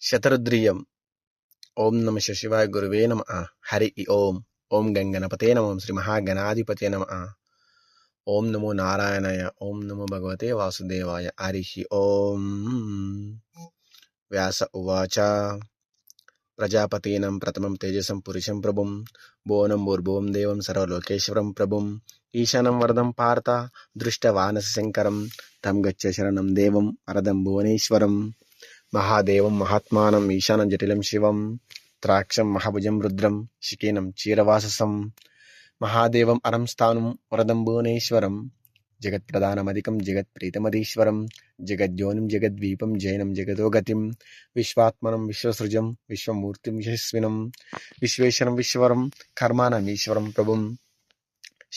శతరుద్రీయం. ఓం నమ శివాయ గురువే నమ. హరి ఓం. ఓం గంగణపతే నమ. శ్రీ మహాగణాధిపతే నమ. ఓం నమో నారాయణాయ. ఓం నమో భగవతే వాసుదేవాయ. హరి ఓం. వ్యాస ఉవాచ. ప్రజాపతీనం ప్రథమం తేజసం పురుషం ప్రభుం భువనం భూర్భువం దేవం సర్వలోకేశ్వరం ప్రభుం ఈశానం వరదం పార్థ దృష్టవానస శంకరం తం గచ్చ శరణం దేవం వరదం భువనేశ్వరం మహాదేవం మహాత్మానం ఈశానం జటిలం శివం త్రాక్షం మహాభుజం రుద్రం శిఖీనం క్షీరవాససం మహాదేవం అరం స్థానం వరదం భువనేశ్వరం జగత్ప్రధానమధికం జగత్ప్రీతమధీశ్వరం జగజ్యోనిం జగద్వీపం జైనం జగదో గతిం విశ్వాత్మనం విశ్వసృజం విశ్వమూర్తిం యశస్వినం విశ్వేశ్వరం విశ్వరం కర్మాణమీశ్వరం ప్రభుం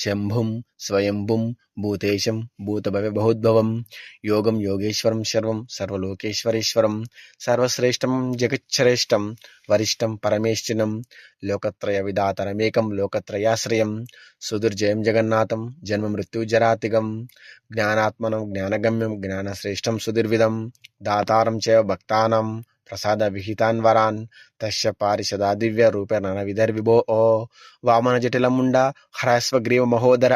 శంభుం స్వయంభుం భూతేశం భూతభవ్యబహోద్భవం యోగం యోగేశ్వరం శర్వం సర్వలోకేశ్వరేశ్వరం సర్వశ్రేష్టం జగచ్చరేష్టం వరిష్టం పరమేష్ఠినం లోకత్రయ విధాతరమేకం లోకత్రయాశ్రయం సుదుర్జయం జగన్నాథం జన్మ మృత్యుజరాతిగం జ్ఞానాత్మనం జ్ఞానగమ్యం జ్ఞానశ్రేష్టం సుదుర్విధం దాతారం చ భక్తానాం ప్రసాద విహితాన్ వరాన్ తస్య పారిషదా దివ్య రూపేణ విధర్విభో వామన జటిల ముండ హ్రస్వగ్రీవ మహోదర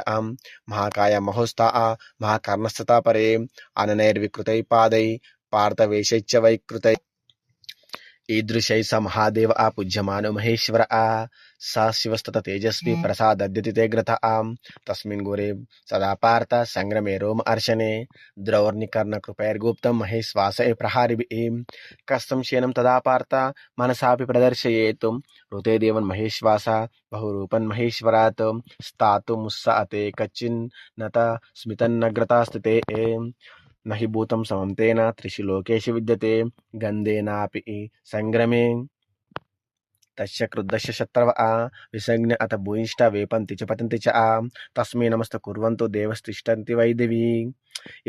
మహాకాయ మహోస్థా మహాకర్ణస్థతా పరే అననైర్వికృతై పాదై పార్థవేషైచ్చ వైకృతై ఈదృశై స మహాదేవ పూజ్యమానో మహేశ్వర స శివస్తత తేజస్వి ప్రసాదద్యతి తే గ్రత తస్మిన్ గురే సదా పార్థ సంగ్రమే రోమ అర్శనే ద్రౌర్నికర్ణ కృపైర్గుప్తం మహేశ్వాసే ప్రహారిభిః కస్తం శయనం తదా పార్థ మనసాపి ప్రదర్శయేత్ ఋతే దేవన్ మహేశ్వాస బహురూపన్ మహేశ్వరాత్ స్థాతుముస్సాతే కచ్చిన్ నత స్మితన్నగ్రతాస్థితే నహి భూతం సమం తేన త్రిషు లోకేషు విద్యతే గంధేనాపి సంగ్రమే తస్య క్రుద్ధస్య శత్రవ విసజ్ఞ అత భూయిష్ట వేపంతి చ పతంతి చ తస్మై నమస్త కుర్వంతు దేవస్తిష్టంతి వైదివి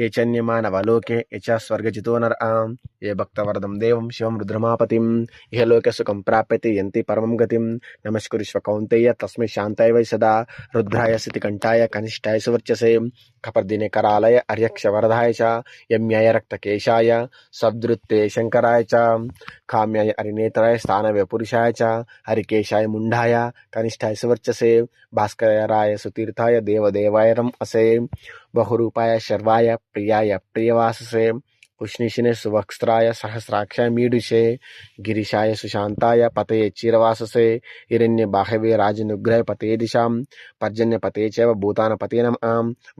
ఏ చన్యమానవలోకే ఏ చ స్వర్గజితో నర ఏ భక్తవరదం దేవం శివం రుద్రమాపతిం ఇహలోకే సుఖం ప్రాప్యతే యంతి పరమం గతిం నమస్కరిష్వ కౌంతేయ తస్మై శాంతాయ వై సదా రుద్రాయ స్థితికంఠాయ కనిష్టాయ సువర్చసే కపర్దినే కరాలయ అర్యక్ష వరదాయ చ యమ్యాయ రక్తకేశాయ సద్రుత్తే శంకరాయ చ కామ్యాయ అరినేతరాయ స్థానవే పురుషాయ చ హరికేశాయ ముండాయ కనిష్టాయ సువర్చసే భాస్కరాయ సుతీర్థాయ దేవదేవాయ రం అసే బహురూపాయ శర్వాయ ప్రియాయ ప్రియవాససే ఉష్ణిషినే సువక్స్త్రాయ సహస్రాక్షాయ మీడుషే గిరిశాయ సుశాంతాయ పతయే చీరవాససే హిరణ్య బాహవే రాజనుగ్రహ పతే దిశాం పర్జన్య పతే చైవ భూతాన పతే నమః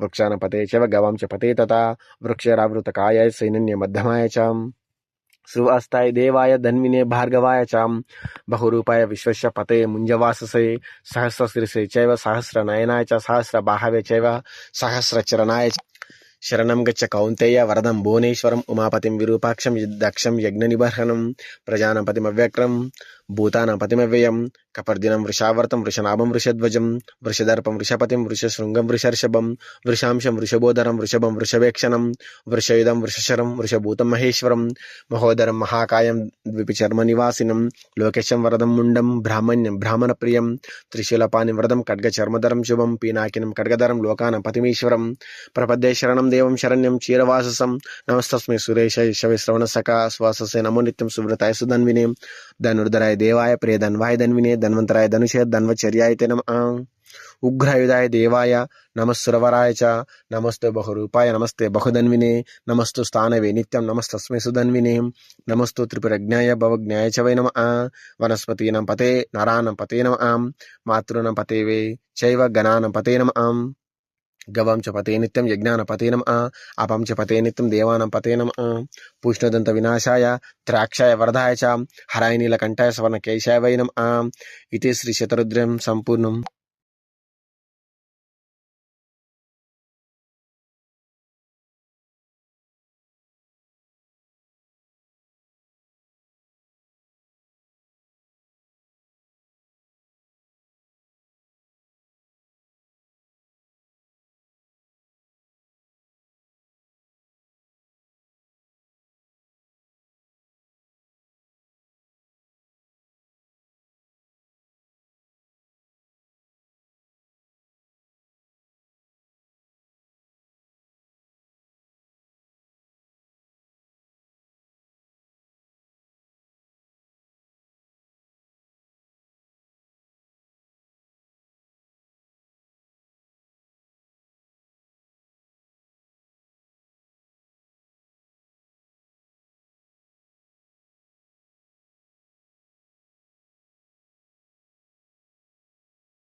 వృక్షాన పతే చైవ గవాం చ పతే తథా వృక్షరావృతకాయ సైనన్య మధ్యమాయ చ సువాస్తాయ దేవాయ ధన్వినే భార్గవాయ చ బహురూపాయ విశ్వస్య పతే ముంజవాససే సహస్రశిరసే చైవ సహస్రనయనాయ చ సహస్రబాహవే చైవ సహస్రచరణాయ చ శరణం గచ్చ కౌంతేయ వరదం భువనేశ్వరం ఉమాపతిం విరూపాక్షం దక్షం యజ్ఞనిబర్హణం ప్రజానపతిమవ్యక్రం భూతానపతిమవ్యయం కపర్దినం వృషావర్తం వృషనాభం వృషధ్వజం వృషదర్పం వృషపతిం వృషశృంగం వృషర్షభం వృషాంశం వృషభోదరం వృషభం వృషవేక్షణం వృషయుధం వృషశరం వృషభూతం మహేశ్వరం మహోదరం మహాకాయం ద్విపిచర్మనివాసినం లోకేశం వరదం ముండం బ్రాహ్మణ్యం బ్రాహ్మణప్రియం త్రిశూలపాణిం వరదం ఖడ్గచర్మధరం శుభం పీనాకినం ఖడ్గధరం లోకానపతిమీశ్వరం ప్రపద్దే శరణం దేవం శరణ్యం క్షీరవాససం నమస్తస్మై సురేశాయ శవిశ్రవణ సఖా శ్వాససే నమో నిత్యం సువ్రతాయ సుధన్వినే ధనుర్ధరాయ దేవాయ ప్రియ ధన్వాయ ధన్వినే ధన్వంతరాయ ధనుషే ధన్వచర్యాయ తే నమః ఉగ్రయుధాయ దేవాయ నమస్సురవరాయ చ నమస్తే బహురూపాయ నమస్తే బహుధన్వినే నమస్తు స్థానవే నిత్యం నమస్తస్మై సుధన్వినే నమస్తు త్రిపురజ్ఞాయ భవజ్ఞాయ చ వై నమః వనస్పతీనాం పతే నరాణం పతే నమః మాతృనాం పతే వే చైవ గణానాం పతే నమః గవాం చ పతే నిత్యం యజ్ఞాన పతే నమః అపం చ పతే నిత్యం దేవానాం పతే నమః పూష్ణదంత వినాశాయ త్రాక్షాయ వరదాయ చ హరాయ నీలకంఠాయ సవర్ణకేశాయ వై నమః ఇతి శ్రీ శతరుద్రం సంపూర్ణం.